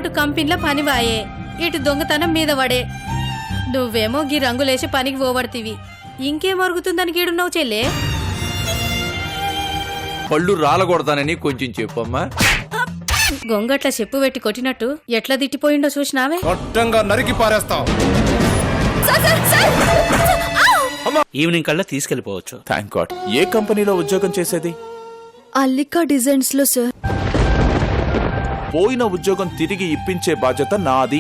అటు కంపెనీలో పని వాయే, ఇటు దొంగతనం మీద పడే. నువ్వేమో గీ రంగులేసి పనికి పోబడితివి. ఇంకేం అరుగుతుందని గీడున్నావు చెల్లే? పళ్ళు రాలకూడదానని కొంచెం చెప్పమ్మా. గొంగట్ల చెప్పు పెట్టి కొట్టినట్టు ఎట్లా తిట్టిపోయిండో చూసినావే? నరికి పారేస్తాం. ఈవినింగ్ కల్లా తీసుకెళ్లిపోవచ్చు. Thank God. ఏ కంపెనీలో ఉద్యోగం చేసేది? అల్లికా డిజైన్స్ లో సార్. పోయిన ఉద్యోగం తిరిగి ఇప్పించే బాధ్యత నాది.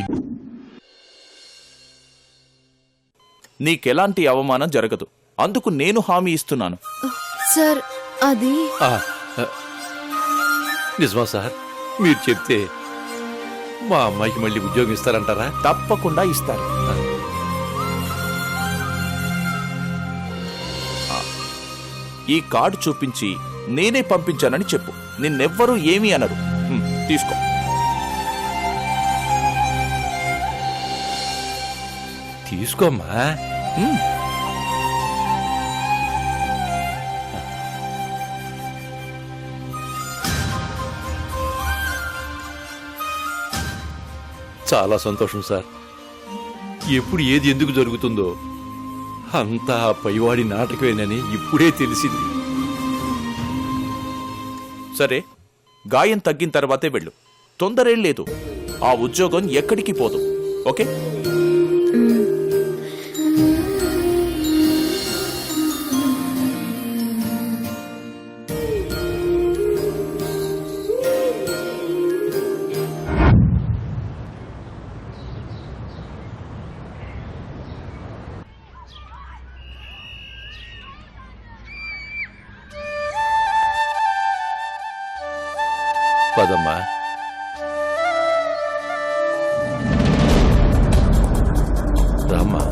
నీకెలాంటి అవమానం జరగదు, అందుకు నేను హామీ ఇస్తున్నాను. సార్ అది నిజమా సార్? మీరు చెప్తే మా అమ్మాయికి మళ్ళీ ఉద్యోగం ఇస్తారంటారా? తప్పకుండా ఇస్తారు. ఈ కార్డు చూపించి నేనే పంపించానని చెప్పు. నిన్నెవ్వరూ ఏమీ అనరు. తీసుకో. తీసుకోమ్మా. చాలా సంతోషం సార్. ఎప్పుడు ఏది ఎందుకు జరుగుతుందో అంతా పైవాడి నాటకమేనని ఇప్పుడే తెలిసింది. సరే, గాయం తగ్గిన తర్వాతే వెళ్ళు. తొందరేం లేదు. ఆ ఉద్యోగం ఎక్కడికి పోదు. ఓకే? పదమ్మా. రామ్మా.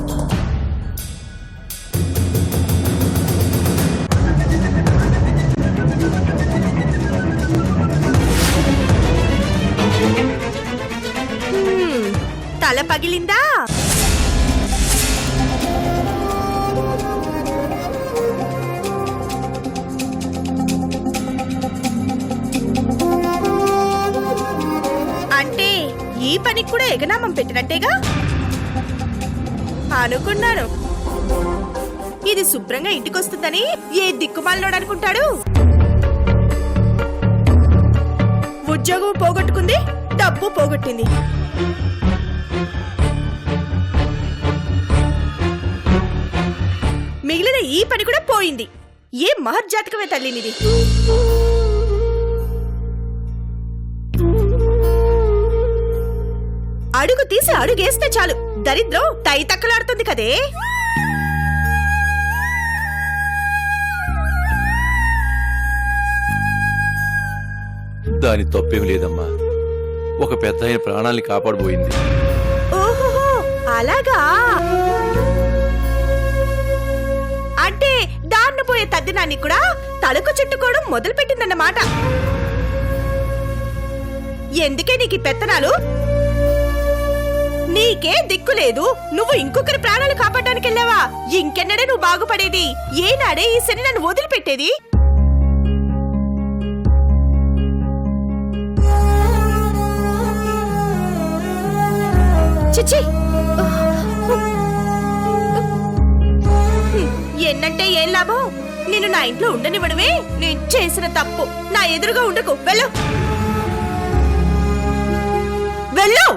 తల పగిలిందా? అంటే ఈ పనికి కూడా ఎగనామం పెట్టినట్టేగా అనుకున్నాను. ఇది శుభ్రంగా ఇంటికొస్తుందని ఏ దిక్కుమాలినోడు అనుకుంటాడు? ఉద్యోగం పోగొట్టుకుంది, డబ్బు పోగొట్టింది. మిగిలిన ఈ పని కూడా పోయింది. ఏ మహర్జాతకమే తల్లినిది. అడుగు తీసి అడుగేస్తే చాలు దరిద్రం తై తక్కలాడుతుంది కదే. దాని తప్పేం లేదమ్మా. ఒక పెద్ద ఆయన ప్రాణాల్ని కాపాడబోయింది. ఓహో అలాగా. అంటే దాన్ని పోయే తద్దినాన్ని కూడా తలకు చుట్టుకోవడం మొదలు పెట్టిందన్నమాట. ఎందుకే నీకు పెత్తనాలు? నీకే దిక్కు లేదు. నువ్వు ఇంకొకరి ప్రాణాలు కాపాడడానికి వెళ్ళావా? ఇంకెన్నడే నువ్వు బాగుపడేది? ఏనాడే ఈ శని నన్ను వదిలిపెట్టేది? చిచ్చి, ఎన్నంటే ఏం లాభం? నేను నా ఇంట్లో ఉండనివ్వడమే నేను చేసిన తప్పు. నా ఎదురుగా ఉండకు. వెళ్ళు వెళ్ళు.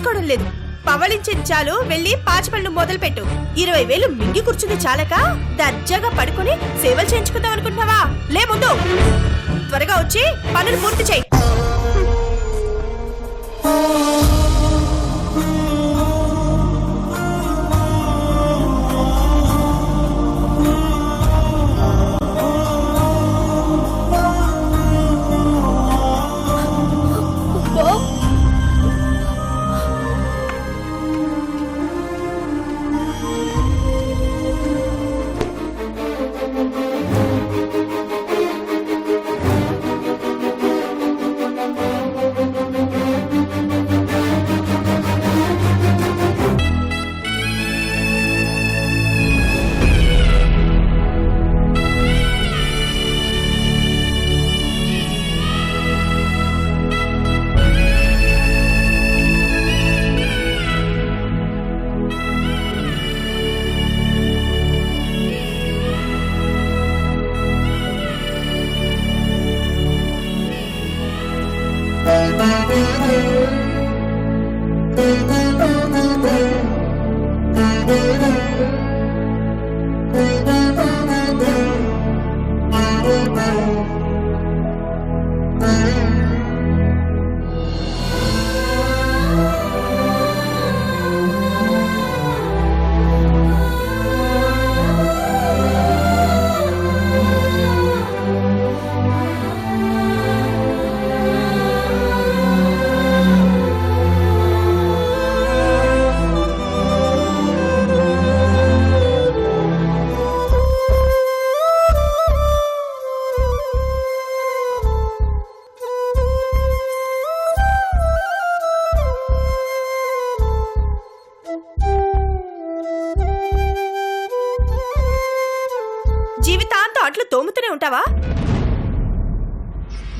పట్టించుకోవడం లేదు. పవళించేది చాలు, వెళ్ళి పాచి పనులు మొదలు పెట్టు. 20,000 మింగి కూర్చుంది చాలక దర్జాగా పడుకొని సేవలు చేయించుకుందాం అనుకుంటున్నావా? లే ముందు, త్వరగా వచ్చి పనులు పూర్తి చేయి. జీవితాంతం అంట్లు తోముతూనే ఉంటావా?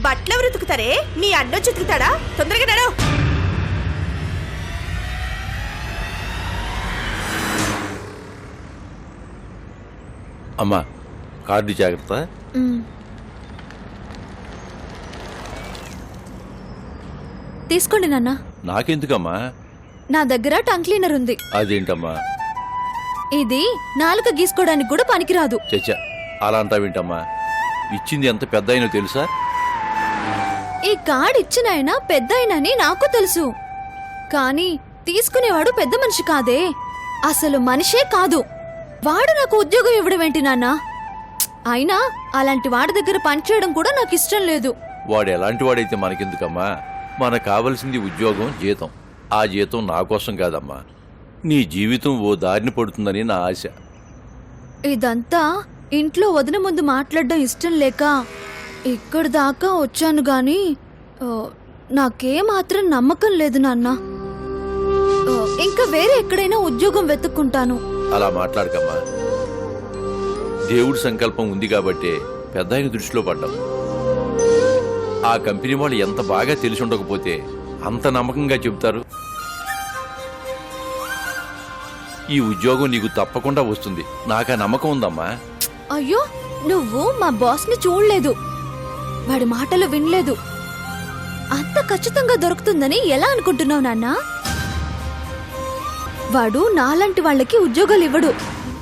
బట్టలెవరు ఉతుకుతారే? మీ అన్నొచ్చి ఉతుకుతాడా? తొందరగా నడు. అమ్మా, కార్డు జాగ్రత్త. తీసుకోండి నాన్న. నాకెందుకమ్మా? నా దగ్గర టంగ్ క్లీనర్ ఉంది. అదేంటమ్మా? ఇది నాలుక గీసుకోవడానికి కూడా పనికిరాదు. చచ్చా, అలా అంటావేంటమ్మా? ఇచ్చింది ఎంత పెద్ద అయినో తెలుసా? ఈ కార్డ్ ఇచ్చిన ఆయన పెద్ద ఆయనని నాకు తెలుసు, కానీ తీసుకునేవాడు పెద్ద మనిషి కాదే, అసలు మనిషే కాదు. వాడు నాకు ఉద్యోగం ఇవ్వడం ఏంటి నాన్న? అయినా అలాంటి వాడి దగ్గర పనిచేయడం కూడా నాకు ఇష్టం లేదు. వాడు ఎలాంటి వాడైతే మనకెందుకమ్మా? మనకు కావలసింది ఉద్యోగం, జీతం. ఆ జీతం నా కోసం కాదమ్మా, నీ జీవితం ఓ దారిని పడుతుందని నా ఆశ. ఇదంతా ఇంట్లో వదిన ముందు మాట్లాడడం ఇష్టం లేక ఇక్కడి దాకా వచ్చాను గాని నాకేమాత్రం నమ్మకం లేదు నాన్న. ఇంకా వేరే ఎక్కడైనా ఉద్యోగం వెతుక్కుంటాను. అలా మాట్లాడకమ్మా. దేవుడి సంకల్పం ఉంది కాబట్టే పెద్ద ఆయన దృష్టిలో పడ్డాం. ఆ కంపెనీ వాళ్ళు ఎంత బాగా తెలిసి ఉండకపోతే అంత నమ్మకంగా చెబుతారు. ఈ ఉద్యోగం నీకు తప్పకుండా వస్తుంది, నాకు ఆ నమ్మకం ఉందమ్మా. అయ్యో, నువ్వు మా బాస్ ని చూడలేదు, వాడి మాటలు వినలేదు. అంత ఖచ్చితంగా దొరుకుతుందని ఎలా అనుకుంటున్నావు నాన్నా? వాడు నాలాంటి వాళ్ళకి ఉద్యోగాలు ఇవ్వడు.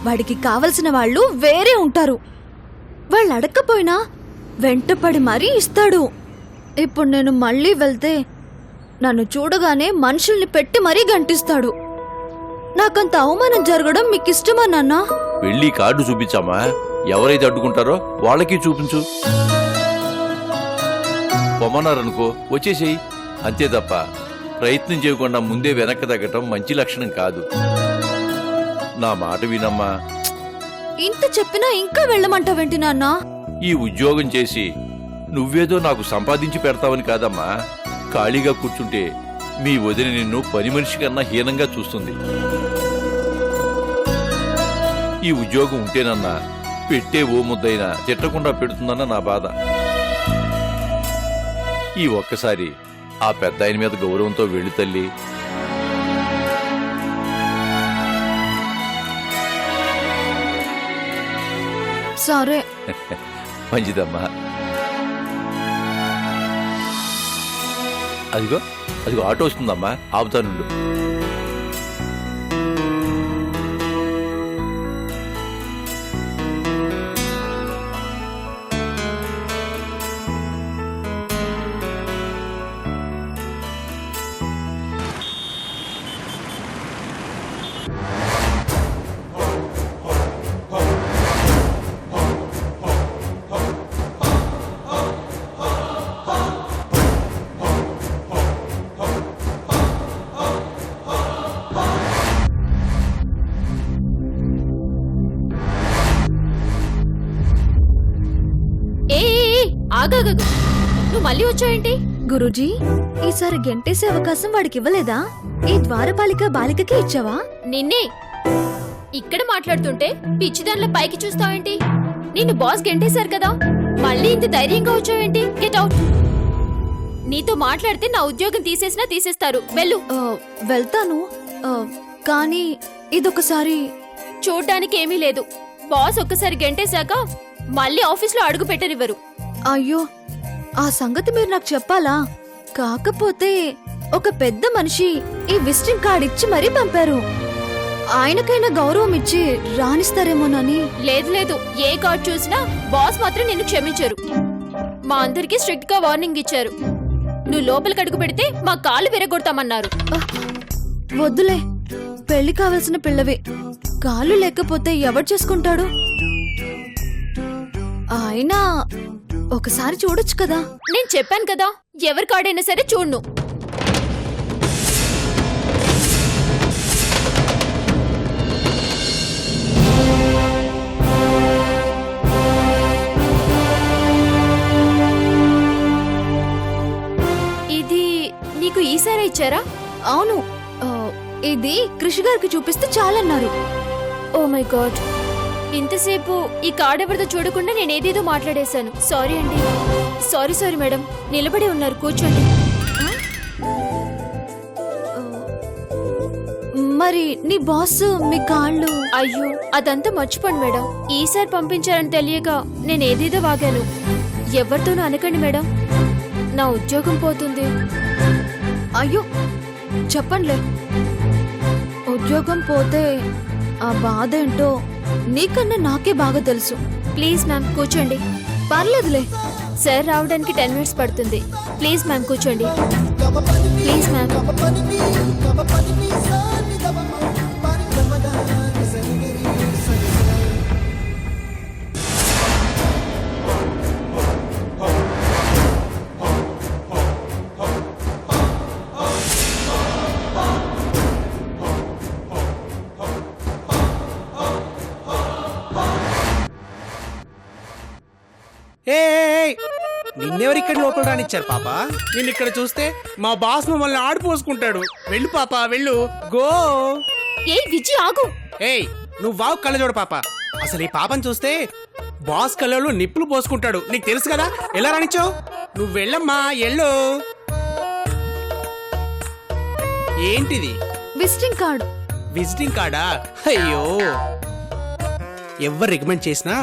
వాడికి కావలసిన వాళ్ళు వేరే ఉంటారు. వాళ్ళు అడగకపోయినా వెంటపడి మరీ ఇస్తాడు. ఇప్పుడు నేను మళ్ళీ వెళ్తే నన్ను చూడగానే మనుషుల్ని పెట్టి మరీ గంటిస్తాడు. నాకంత అవమానం జరగడం మీకు ఇష్టమా నాన్నా? వెళ్ళి కార్డు చూపించామా? ఎవరైతే అడ్డుకుంటారో వాళ్ళకి చూపించు. పొమ్మన్నారనుకో వచ్చేసేయి, అంతే తప్ప ప్రయత్నం చేయకుండా ముందే వెనక్కి తగ్గటం మంచి లక్షణం కాదు. నా మాట వినమ్మా. ఇంత చెప్పినా ఇంకా వెళ్ళమంటావేంటి నాన్నా? ఈ ఉద్యోగం చేసి నువ్వేదో నాకు సంపాదించి పెడతావని కాదమ్మా. ఖాళీగా కూర్చుంటే మీ వదిన నిన్ను పని మనిషి కన్నా హీనంగా చూస్తుంది. ఈ ఉద్యోగం ఉంటేనన్నా పెట్టే ఓ ముద్దైనా తిట్టకుండా పెడుతుందన్న నా బాధ. ఈ ఒక్కసారి ఆ పెద్ద ఆయన మీద గౌరవంతో వెళ్ళు తల్లి. సరే. మంచిదమ్మా. అదిగో అదిగో ఆటో వస్తుందమ్మా, ఆపుతానుండు. ఆగాగు, నువ్వు మళ్ళీ వచ్చావేంటి? గురూజీ, ఈసారి గెంటేసే అవకాశం వాడికి ఇవ్వలేదా? ఈ ద్వారపాలిక బాలికకి ఇచ్చావా? నిన్నే ఇక్కడ మాట్లాడుతుంటే పిచ్చిదానిలో పైకి చూస్తావేంటి? నిన్ను బాస్ గెంటేశారు కదా, మళ్ళీ ఇంత ధైర్యంగా వచ్చావేంటి? Get out. నీతో మాట్లాడితే నా ఉద్యోగం తీసేసినా తీసేస్తారు. వెళ్ళు. వెళ్తాను, కానీ ఇదొకసారి. చూడ్డానికి ఏమీ లేదు. బాస్ ఒక్కసారి గెంటేశాక మళ్ళీ ఆఫీస్లో అడుగు పెట్టనివ్వరు. అయ్యో, ఆ సంగతి మీరు నాకు చెప్పాలా? కాకపోతే ఒక పెద్ద మనిషి ఈ విజిటింగ్ కార్డ్ ఇచ్చి మరీ పంపారు. ఆయనకైనా గౌరవం ఇచ్చి రాణిస్తారేమోనని. లేదు లేదు, ఏ కార్డ్ చూసినా బాస్ మాత్రం నిన్ను క్షమించరు. మా అందరికీ స్ట్రిక్ట్ గా వార్నింగ్ ఇచ్చారు. నువ్వు లోపలికి అడుగు పెడితే మా కాళ్ళు విరగొడతామన్నారు. వద్దులే, పెళ్లి కావలసిన పిల్లవి. కాళ్ళు లేకపోతే ఎవరు చేసుకుంటాడు? అయినా ఒకసారి చూడొచ్చు కదా. నేను చెప్పాను కదా, ఎవరి కార్డైనా సరే చూడ్ను. ఇది నీకు ఈసారి ఇచ్చారా? అవును, ఇది కృషి గారికి చూపిస్తే చాలన్నారు. ఓ మై గాడ్, ఇంతసేపు ఈ కార్డ్ ఎవరిదో చూడకుండా నేను ఏదేదో మాట్లాడేశాను. సారీ అండి. Sorry madam. నిలబడి ఉన్నారు, కూర్చోండి. మరి నీ బాస్ మీ కాళ్ళు? అయ్యో, అదంతా మర్చిపోండి మేడం. ఈసారి పంపించారని తెలియక నేను ఏదేదో వాగాను. ఎవరితోనూ అనకండి మేడం, నా ఉద్యోగం పోతుంది. అయ్యో చెప్పండిలే. ఉద్యోగం పోతే ఆ బాధ ఏంటో నీకన్నా నాకే బాగా తెలుసు. ప్లీజ్ మ్యామ్ కూర్చోండి. పర్లేదులే. సార్ రావడానికి 10 minutes పడుతుంది. ప్లీజ్ మ్యామ్ కూర్చోండి. Please ma'am. నిన్నెవరు ఇక్కడ లోపల రానిచ్చారు పాప? నిన్ను ఇక్కడ చూస్తే మా బాస్ మమ్మల్ని ఆడిపోసుకుంటాడు. వెళ్ళు పాప, వెళ్ళు. గో. ఏయ్ విజయ్, ఆగు. ఏయ్, నువ్వు వావు కళ్ళజోడు పాప. అసలు ఈ పాపను చూస్తే బాస్ కళ్ళలో నిప్పులు పోసుకుంటాడు. నీకు తెలుసు కదా, ఎలా రానిచ్చావు? నువ్వు వెళ్ళమ్మా, ఎళ్ళు. ఏంటిది? Visiting card. విజిటింగ్ కార్డా? అయ్యో, ఎవరు రికమెండ్ చేసినా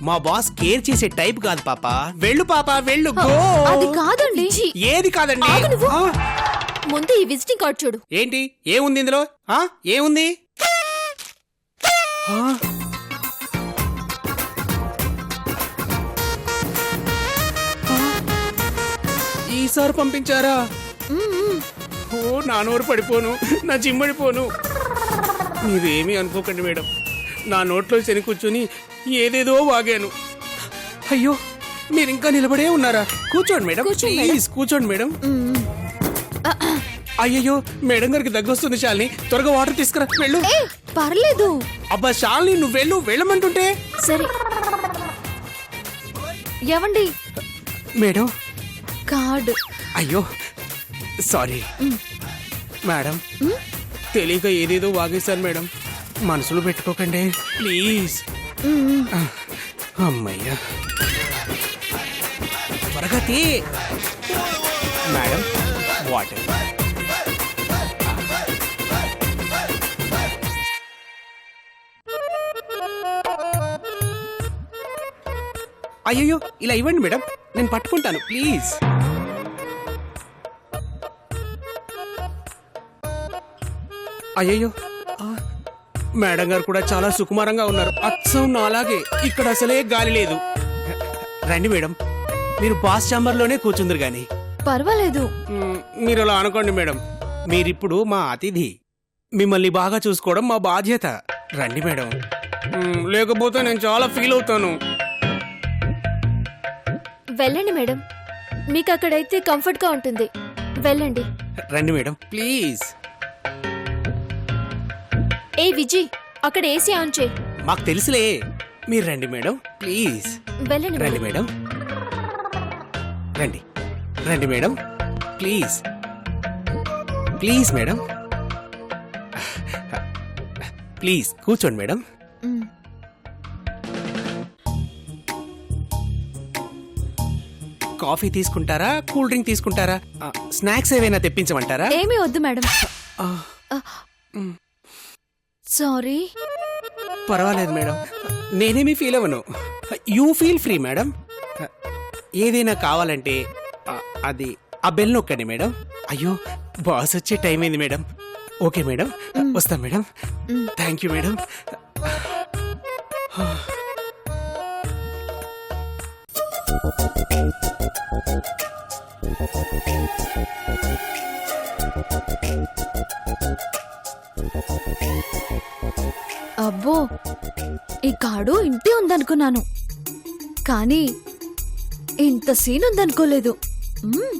మా బాస్ కేర్ చేసే టైప్ కాదు పాప. వెళ్ళు పాప, వెళ్ళు. గో. అది కాదండి. ఏది కాదండి? ఆగు నువ్వు. ఆ? ముందు ఈ విజిటింగ్ కార్డ్ చూడు. ఏంటి? ఏముంది ఇందులో? ఏముంది? ఈసారి పంపించారా? ఓ, నా నోరు పడిపోను, నా జిమ్మడిపోను. మీరేమీ అనుకోకండి మేడం, నా నోట్లో శని కూర్చొని ఏదేదో వాగాను. అయ్యో, మీరు ఇంకా నిలబడే ఉన్నారా? కూర్చోండి మేడం, ప్లీజ్ కూర్చోండి మేడం. అయ్యయ్యో, మేడం గారికి దగ్గొస్తుంది. శాలిని, త్వరగా వాటర్ తీసుకురా. వెళ్ళు. పర్లేదు. అబ్బా శాలిని, నువ్వు వెళ్ళు, వెళ్ళమంటుంటే. సరే. ఎవండి? Madam card. అయ్యో సారీ మేడం, తెలియక ఏదేదో వాగేశాను మేడం, మనసులో పెట్టుకోకండి ప్లీజ్. అమ్మయ్యా, త్వరగా తీ. Madam water. అయ్యో, ఇలా ఇవ్వండి మేడం, నేను పట్టుకుంటాను ప్లీజ్. అయ్యయ్యో ఆ, మేడం గారు కూడా చాలా సుకుమారంగా ఉన్నారు. అచ్చం నాలాగే. ఇక్కడ అసలే గాలి లేదు. రండి మేడం, మీరు బాస్ ఛాంబర్లోనే కూర్చుందరు గాని. పర్వాలేదు. మీరు అలా అనుకోండి మేడం. మీరిప్పుడు మా అతిథి. మిమ్మల్ని బాగా చూసుకోవడం మా బాధ్యత. రండి మేడం. లేకపోతే నేను చాలా ఫీల్ అవుతాను. వెళ్ళండి మేడం, మీకు అక్కడైతే కంఫర్ట్ గా ఉంటుంది. వెళ్ళండి. రండి మేడం ప్లీజ్. ఏ విజయ్, అక్కడ ఏసీ ఆన్ చేయి. మాకు తెలుసులే. మీరు రండి మేడం ప్లీజ్. వెళ్ళండి రండి మేడం. మేడం రండి. రండి madam please. Please madam please కూర్చోండి మేడం. మ్. కాఫీ తీసుకుంటారా, కూల్ డ్రింక్ తీసుకుంటారా, స్నాక్స్ ఏవైనా తెప్పించమంటారా? ఏమీ వద్దు మేడం. ఆ, సారీ. పర్వాలేదు మేడం, నేనేమీ ఫీల్ అవ్వను. You feel free madam. ఏదైనా కావాలంటే అది ఆ బెల్ నొక్కండి మేడం. అయ్యో బాస్ వచ్చే టైం అయింది మేడం. ఓకే మేడం, వస్తాం మేడం. Thank you madam. అబ్బో, ఈ కాడు ఇంతే ఉందనుకున్నాను, కానీ ఇంత scene ఉందనుకోలేదు. Hmm.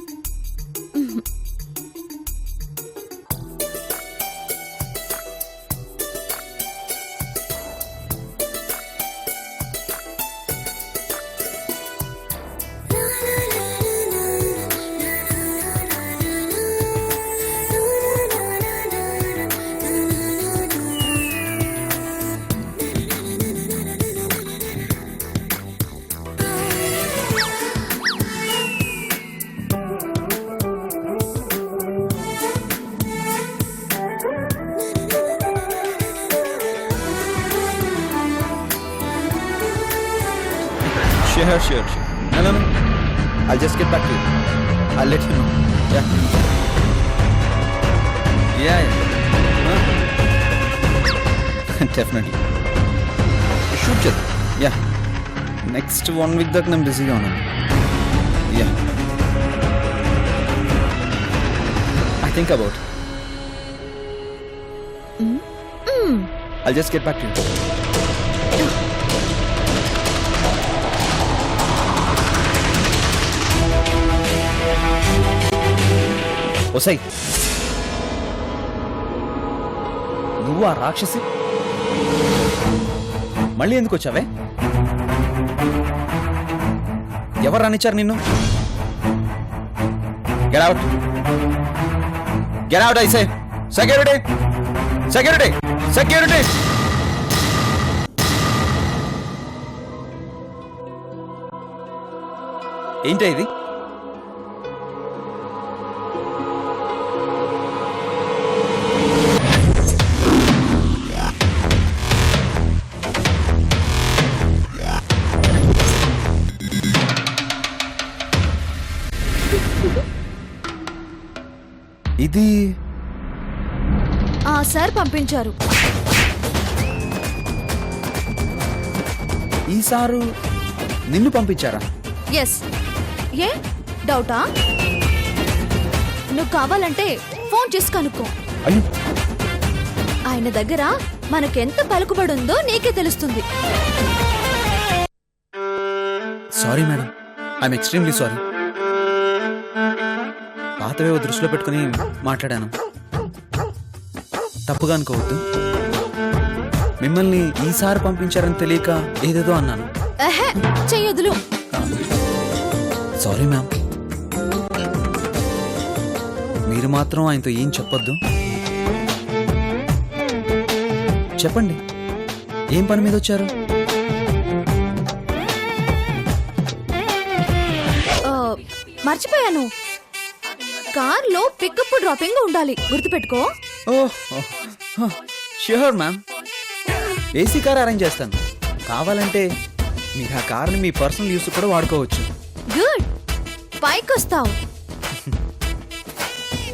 Sure. No. I'll just get back to you. I'll let you know. Yeah. Huh? Definitely. Shoot it. Yeah. Next 1 week tak I'm busy on it. Yeah. I think about it. I'll just get back to you. ఒసై, నువ్వు ఆ రాక్షసి మళ్ళీ ఎందుకు వచ్చావే? ఎవరు రానిచ్చారు నిన్ను? Get out I say. Security. ఏంటి ఇది? ఇది ఆ సార్ పంపించారు. ఈ సారు నిన్ను పంపించారా? ఎస్. ఏ డౌటా? నువ్వు కావాలంటే ఫోన్ చేసి కనుక్కో. అయ్యో, ఆయన దగ్గర మనకెంత పలుకుబడి ఉందో నీకే తెలుస్తుంది. Sorry madam, I'm extremely sorry. పాతవేవో దృష్టిలో పెట్టుకుని మాట్లాడాను. తప్పుగా అనుకోవద్దు. మిమ్మల్ని ఈసారి పంపించారని తెలియక ఏదేదో అన్నాను. చెయ్యొద్దులు. Sorry ma'am. మీరు మాత్రం ఆయనతో ఏం చెప్పొద్దు. చెప్పండి, ఏం పని మీద వచ్చారు? మర్చిపోయాను, కార్లో పికప్ డ్రాపింగ్ ఉండాలి, గుర్తుపెట్టుకో. Sure ma'am, AC car arrange చేస్తాను. కావాలంటే మీరు ఆ కార్ని మీ పర్సనల్ యూస్ కూడా వాడుకోవచ్చు. గుడ్, పైకొస్తావు.